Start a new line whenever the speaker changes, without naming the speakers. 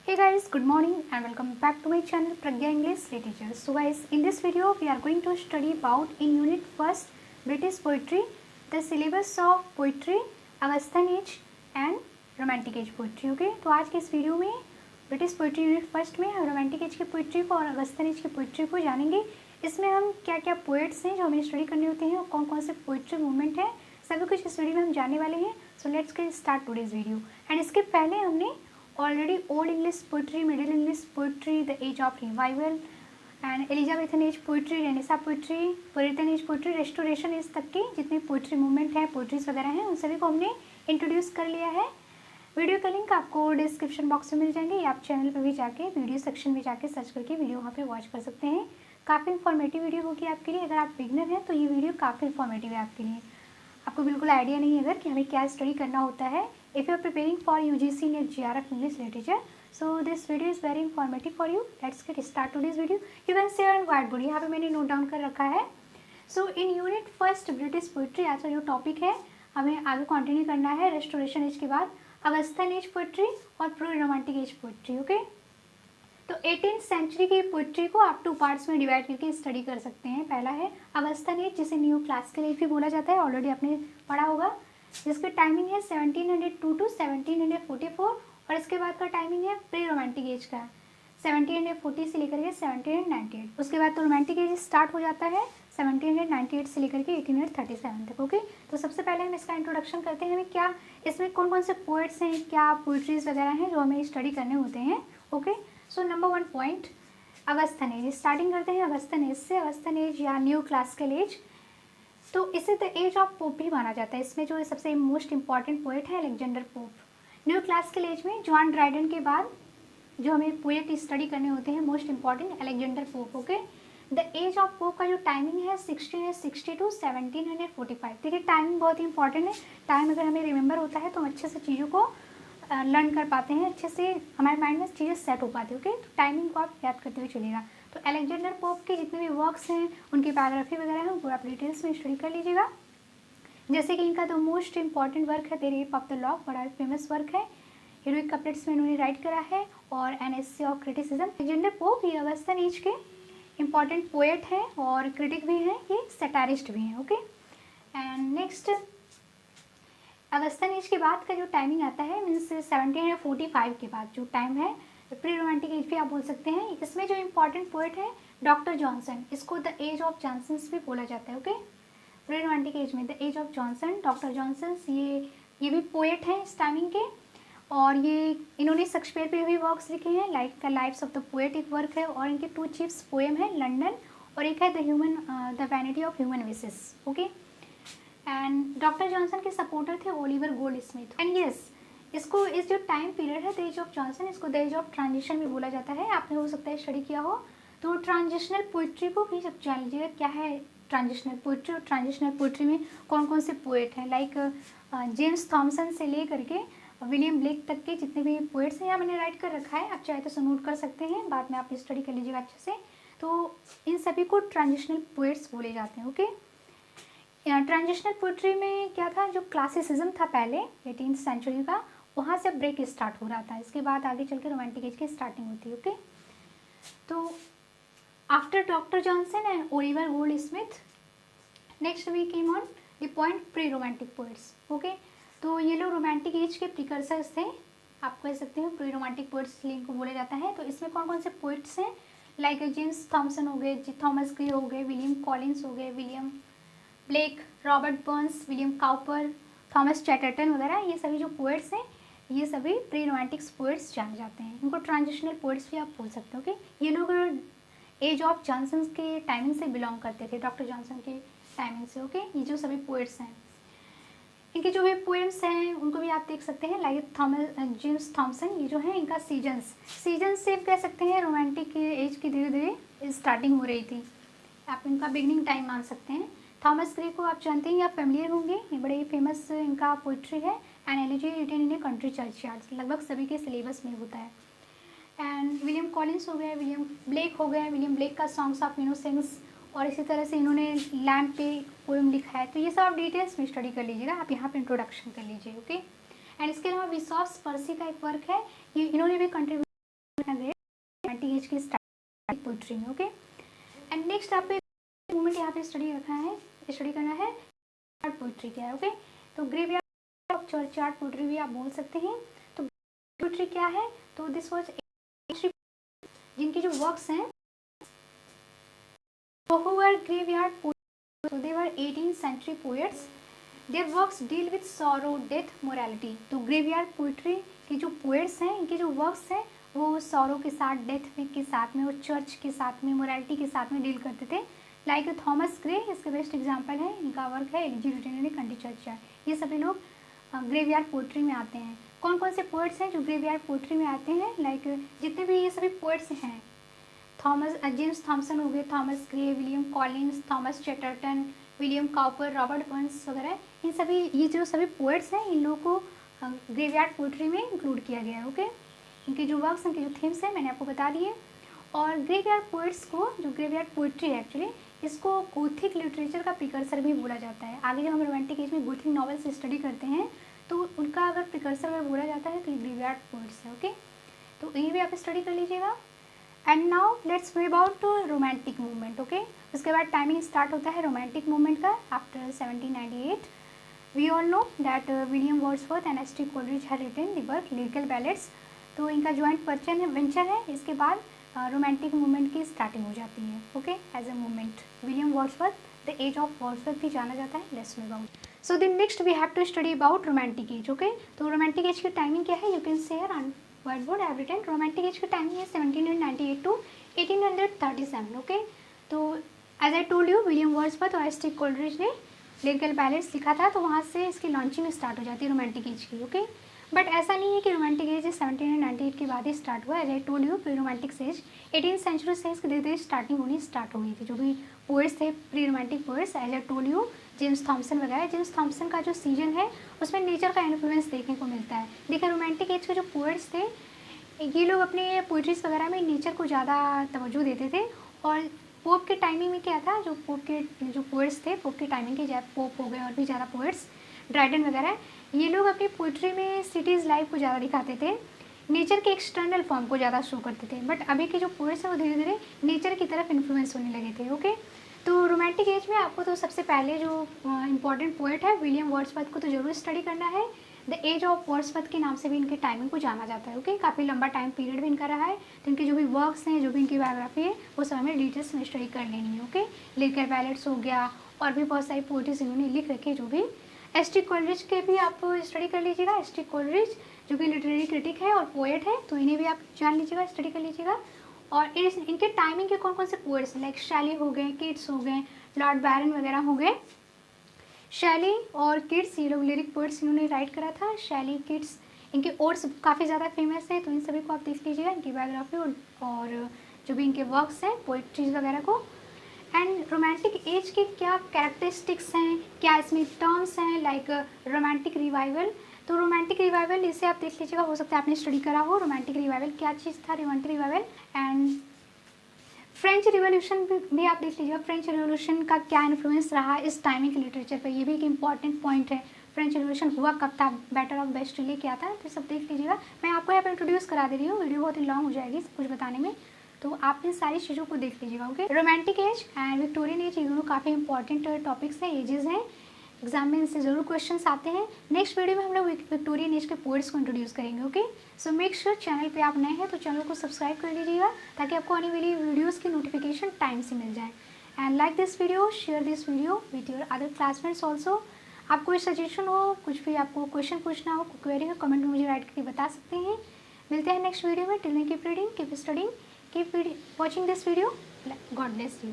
Hey guys, good morning and welcome back to my channel Pragya English Literature. So guys, in this video we are going to study about in unit first British poetry, the syllabus of poetry, Augustan age and romantic age poetry. Okay, तो आज के इस video में British poetry unit first में हम romantic age की poetry को और अगस्टन एज की पोइट्री को जानेंगे। इसमें हम क्या क्या पोएट्स हैं जो हमें स्टडी करने होते हैं और कौन कौन से पोइट्री मूवमेंट है, सभी कुछ इस वीडियो में हम जानने वाले हैं। So let's get start today's video. And इसके पहले हमने already old English poetry, middle English poetry, the age of revival and Elizabethan age poetry, renaissance poetry, Puritan age poetry, restoration age तक की जितनी पोइट्री मूवमेंट है, poetries वगैरह हैं, उन सभी को हमने इंट्रोड्यूस कर लिया है। वीडियो का लिंक आपको डिस्क्रिप्शन बॉक्स में मिल जाएंगे या आप चैनल पर भी जाके वीडियो सेक्शन में जाके सर्च करके वीडियो वहाँ पे वॉच कर सकते हैं। काफ़ी इन्फॉर्मेटिव वीडियो होगी आपके लिए। अगर आप बिगनर हैं तो ये वीडियो काफ़ी इन्फॉर्मेटिव है आपके लिए। आपको बिल्कुल आइडिया नहीं है अगर कि हमें क्या स्टडी करना होता है। If you are preparing for UGC NET JRF English literature, so this video is very informative for you. Let's get start to this video. You can see on white board, यहाँ पे मैंने note down कर रखा है। So in unit first British poetry आज का जो topic है हमें आगे कंटिन्यू करना है रेस्टोरेशन एज के बाद अगस्टन एज पोइट्री और pre romantic as poetry. Okay, तो 18th सेंचुरी की पोइट्री को आप 2 पार्ट्स में डिवाइड करके स्टडी कर सकते हैं। पहला है अगस्टन एज, जिसे न्यू क्लासिकल एज भी बोला जाता है, ऑलरेडी आपने पढ़ा होगा, जिसकी टाइमिंग है 1702 टू 1744 और इसके बाद का टाइमिंग है प्री रोमांटिक एज का 1740 से लेकर के 1798। उसके बाद तो रोमांटिक एज स्टार्ट हो जाता है 1798 से लेकर के 1837 तक। ओके, तो सबसे पहले हम इसका इंट्रोडक्शन करते हैं, हमें क्या इसमें कौन कौन से पोएट्स हैं, क्या पोइट्रीज वगैरह हैं जो हमें स्टडी करने होते हैं। Okay, so number 1 point Augustan as. Starting करते हैं अगस्टन एज से। अगस्टन एज या न्यू क्लासिकल एज, तो इसे द एज ऑफ पोप भी माना जाता है। इसमें जो सबसे मोस्ट इंपॉर्टेंट पोएट है Alexander Pope. New classical age में जॉन ड्राइडन के बाद जो हमें पोएट स्टडी करने होते हैं most important Alexander Pope. Okay, the age of Pope का जो टाइमिंग है 1660 टू 1745। देखिए टाइमिंग बहुत ही इंपॉर्टेंट है। टाइम अगर हमें रिमेंबर होता है तो हम अच्छे से चीज़ों को लर्न कर पाते हैं, अच्छे से हमारे माइंड में चीज़ें सेट हो पाती है। ओके, तो टाइमिंग को आप याद करते हुए चलिएगा। तो अलेक्जेंडर पोप के जितने भी वर्क्स हैं, उनकी बायोग्राफी वगैरह है, उनको आप डिटेल्स में स्टडी कर लीजिएगा। जैसे कि इनका जो मोस्ट इंपॉर्टेंट वर्क है the Rape of the Lock, बड़ा फेमस वर्क है, हीरोइक कपलेट्स में इन्होंने राइट करा है, और an essay of criticism. Alexander Pope ये अगस्टन एज के इंपॉर्टेंट पोएट हैं और क्रिटिक भी हैं, ये सैटारिस्ट भी हैं। Okay, and next Augustan age के बाद का जो टाइमिंग आता है मीन्स 1745 के बाद जो टाइम है प्री रोमांटिक एज भी आप बोल सकते हैं। इसमें जो इम्पॉर्टेंट पोएट है डॉक्टर जॉनसन, इसको द एज ऑफ जॉनसन्स भी बोला जाता है। ओके, प्री रोमांटिक एज में the age of Johnson, doctor Johnson's, ये भी पोएट हैं इस टाइमिंग के, और ये इन्होंने शेक्सपियर पे भी वर्क्स लिखे हैं, like the lifes of the poet एक वर्क है, और इनके 2 चीफ्स पोएम है लंडन, और एक है the vanity of human wishes. Okay, and doctor Johnson के सपोर्टर थे ओलिवर गोल्डस्मिथ। एंड यस, इसको इस जो टाइम पीरियड है द एज ऑफ जॉनसन, इसको द एज ऑफ ट्रांजिशन भी बोला जाता है। आपने हो सकता है स्टडी किया हो, तो ट्रांजिशनल पोइट्री को भी जब जान लीजिएगा क्या है ट्रांजिशनल पोइट्री, और ट्रांजिशनल पोइट्री में कौन कौन से पोएट हैं, लाइक जेम्स थॉमसन से ले करके विलियम ब्लेक तक के जितने भी पोएट्स हैं, यहाँ मैंने राइट कर रखा है, आप चाहे तो नोट कर सकते हैं, बाद में आप स्टडी कर लीजिएगा अच्छे से। तो इन सभी को ट्रांजिशनल पोएट्स बोले जाते हैं। ओके, ट्रांजिशनल पोइट्री में क्या था, जो क्लासिसिज्म था पहले 18th सेंचुरी का, वहाँ से ब्रेक स्टार्ट हो रहा था। इसके बाद आगे चल के रोमांटिक एज की स्टार्टिंग होती है। ओके, तो after doctor Johnson and Oliver Goldsmith, next we came on the point pre romantic poets. Okay, तो ये लोग रोमांटिक एज के प्रिकर्सर्स थे, आप कह सकते हैं, प्री रोमांटिक पोइट्स इनको बोला जाता है। तो इसमें कौन कौन से पोइट्स हैं, लाइक जेम्स थॉमसन हो गए, थॉमस ग्रे हो गए, विलियम कॉलिंस हो गए, William Blake, Robert Burns, William Cowper, Thomas Chatterton वगैरह, ये सभी जो पोएट्स हैं ये सभी प्री रोमांटिक पोएट्स जाने जाते हैं। इनको ट्रांजिशनल पोएट्स भी आप बोल सकते हो। कि ये लोग एज ऑफ जॉनसन के टाइमिंग से बिलोंग करते थे, डॉक्टर जॉनसन के टाइमिंग से। ओके, ये जो सभी पोएट्स हैं, इनके जो भी पोएम्स हैं उनको भी आप देख सकते हैं, लाइक जेम्स थॉमसन, ये जो है इनका सीजन्स से कह सकते हैं रोमांटिक एज की धीरे धीरे स्टार्टिंग हो रही थी, आप इनका बिगनिंग टाइम मान सकते हैं। थॉमस ग्रे को आप जानते हैं या फेमिलियर होंगे, ये बड़े ही फेमस इनका पोइट्री है, an elegy written in a country churchyard, लगभग सभी के सिलेबस में होता है। एंड विलियम कॉलिंस हो गए, विलियम ब्लेक हो गए, विलियम ब्लेक का सॉन्ग्स ऑफ इनोसेंस, और इसी तरह से इन्होंने लैम्प पे पोएम लिखा है। तो ये सब आप डिटेल्स में स्टडी कर लीजिएगा, आप यहाँ पे इंट्रोडक्शन कर लीजिए। ओके, एंड इसके अलावा विसॉस पर्सी का एक वर्क है, ये इन्होंने भी कंट्रीब्यूट रोमांटिक एज की स्टार्टिंग पोइट्री में। ओके, एंड नेक्स्ट आपको एक मूवमेंट यहाँ पे स्टडी करना है चार्ट पोइट्री क्या है। ओके, तो ग्रेवयार्ड ऑफ चार्ट पोइट्री भी आप बोल सकते हैं। तो पोइट्री क्या है, तो दिस वाज जिनके जो वर्क्स हैं who were graveyard poets, so they were 18th century poets. Their works deal with sorrow, death, morality. तो ग्रेवयार्ड पोइट्री के जो पोएट्स हैं, इनके जो वर्क्स हैं वो सॉरो के साथ, डेथ के साथ में, वो चर्च के साथ में, मोरालिटी के साथ में डील करते थे। लाइक थॉमस ग्रे इसके बेस्ट एग्जांपल है, इनका वर्क है elegy written in country church. ये सभी लोग ग्रेवयार्ड पोइट्री में आते हैं। कौन कौन से पोएट्स हैं जो ग्रेवयार्ड पोइट्री में आते हैं, लाइक जितने भी ये सभी पोएट्स हैं, जेम्स थॉमसन हो गए, Thomas Gray, William Collins, Thomas Chatterton, William Cowper, Robert Burns वगैरह, इन सभी ये जो सभी पोएट्स हैं इन लोगों को ग्रेवयार्ड पोइट्री में इंक्लूड किया गया है। ओके, इनके जो वर्क्स, इनके जो थीम्स हैं मैंने आपको बता दिए। और ग्रेवयार्ड पोइट्स को, जो ग्रेवयार्ड पोइट्री है एक्चुअली, इसको गोथिक लिटरेचर का प्रिकर्सर भी बोला जाता है। आगे जब हम रोमांटिक एज में गोथिक नॉवेल्स स्टडी करते हैं तो उनका अगर प्रिकर्सर में बोला जाता है तो ये ग्रेवयार्ड पोइट्स है। ओके, तो ये भी आप स्टडी कर लीजिएगा। And now let's way about to romantic movement. Okay, उसके बाद टाइमिंग स्टार्ट होता है रोमांटिक मूवमेंट का after 1798। We all know that William Wordsworth and S T Coleridge had written the work lyrical ballads. तो इनका joint venture है। इसके बाद रोमांटिक मूवमेंट की स्टार्टिंग हो जाती है। Okay, as a movement William Wordsworth, the age of Wordsworth भी जाना जाता है। Let's way about, so then next we have to study about romantic age. Okay, तो रोमांटिक एज की टाइमिंग क्या है, you can share on word board have written. Romantic age की timing है 1798 टू 1837। ओके, तो as I told you William Wordsworth और S T Coleridge ने lyrical ballets लिखा था, तो वहाँ से इसकी लॉन्चिंग स्टार्ट हो जाती है रोमांटिक एज की। ओके, बट ऐसा नहीं है कि रोमांटिक एज 1798 के बाद ही स्टार्ट हुआ। As I told you pre romantic age 18th century से इसकी धीरे धीरे स्टार्टिंग होनी स्टार्ट हो गई थी। जो भी पोएट्स थे pre romantic poets, as I told you James Thomson वगैरह, जेम्स थॉमसन का जो सीजन है उसमें नेचर का इन्फ्लुएंस देखने को मिलता है। देखिए रोमांटिक एज के जो पोएट्स थे ये लोग अपने पोइट्रीज वगैरह में नेचर को ज़्यादा तवज्जो देते थे। और पोप के टाइमिंग में क्या था, जो पोप के जो पोएट्स थे, पोप के टाइमिंग के पोप हो गए और भी ज़्यादा पोएट्स, ड्राइडन वगैरह, ये लोग अपनी पोइट्री में सिटीज़ लाइफ को ज़्यादा दिखाते थे, नेचर के एक्सटर्नल फॉर्म को ज़्यादा शो करते थे। बट अभी के जो पोएट्स हैं वो धीरे धीरे नेचर की तरफ इन्फ्लुएंस होने लगे थे। ओके, तो रोमांटिक एज में आपको तो सबसे पहले जो इम्पॉर्टेंट पोएट है विलियम वर्ड्सवर्थ को तो जरूर स्टडी करना है। द एज ऑफ वर्ड्सवर्थ के नाम से भी इनके टाइमिंग को जाना जाता है। ओके, काफ़ी लंबा टाइम पीरियड भी इनका रहा है, तो इनके जो भी वर्क्स हैं, जो भी इनकी बायोग्राफी है, वो सब हमें डिटेल्स में स्टडी कर लेनी है। ओके, लिरिकल बैलेट्स हो गया और भी बहुत सारी पोइट्रीज इन्होंने लिख रखे। जो भी एस टी कोलरिज के भी आप स्टडी कर लीजिएगा। एस टी कोलरिज जो कि लिटरेरी क्रिटिक है और पोएट है, तो इन्हें भी आप जान लीजिएगा, स्टडी कर लीजिएगा। और इनके टाइमिंग के कौन कौन से पोएट्स लाइक शैली हो गए, किट्स हो गए, लॉर्ड बैरन वगैरह हो गए। शैली और किट्स ये लोग लिरिक पोइट्स इन्होंने राइट करा था। शैली, किट्स, इनके ओड्स काफ़ी ज़्यादा फेमस है, तो इन सभी को आप देख लीजिएगा, इनकी बायोग्राफी और जो भी इनके वर्क्स हैं पोइट्रीज वगैरह को। एंड रोमांटिक एज के क्या कैरेक्टरिस्टिक्स हैं, क्या इसमें टर्म्स हैं, लाइक रोमांटिक रिवाइवल। तो रोमांटिक रिवाइवल इसे आप देख लीजिएगा, हो सकता है आपने स्टडी करा हो। रोमांटिक रिवाइवल क्या चीज़ था, romantic revival. And French revolution भी आप देख लीजिएगा, फ्रेंच रिवॉल्यूशन का क्या इन्फ्लुएंस रहा इस टाइमिंग के लिटरेचर पर, ये भी एक इंपॉर्टेंट पॉइंट है। फ्रेंच रिवॉल्यूशन हुआ कब था, बैटल ऑफ बेस्टिले क्या था, तो सब देख लीजिएगा। मैं आपको यहाँ पर इंट्रोड्यूस करा दे रही हूँ, वीडियो बहुत ही लॉन्ग हो जाएगी सब कुछ बताने में, तो आप इन सारी चीज़ों को देख लीजिएगा। Okay, romantic as and Victorian age ये दोनों काफ़ी इंपॉर्टेंट टॉपिक्स हैं, एजेस हैं, एग्जाम में इनसे ज़रूर क्वेश्चंस आते हैं। नेक्स्ट वीडियो में हम लोग विक्टोरियन एज के पोएट्स को इंट्रोड्यूस करेंगे। Okay, so make sure channel पे आप नए हैं तो चैनल को सब्सक्राइब कर लीजिएगा, ताकि आपको आने वाली वीडियोस की नोटिफिकेशन टाइम से मिल जाए। And like this video, share this video with your other classmates also. आपको कोई सजेशन हो, कुछ भी आपको क्वेश्चन पूछना हो, क्वेरी हो, कमेंट में मुझे राइट करके बता सकते हैं। मिलते हैं नेक्स्ट वीडियो में। Till then keep reading, keep studying, keep watching this video. God bless you.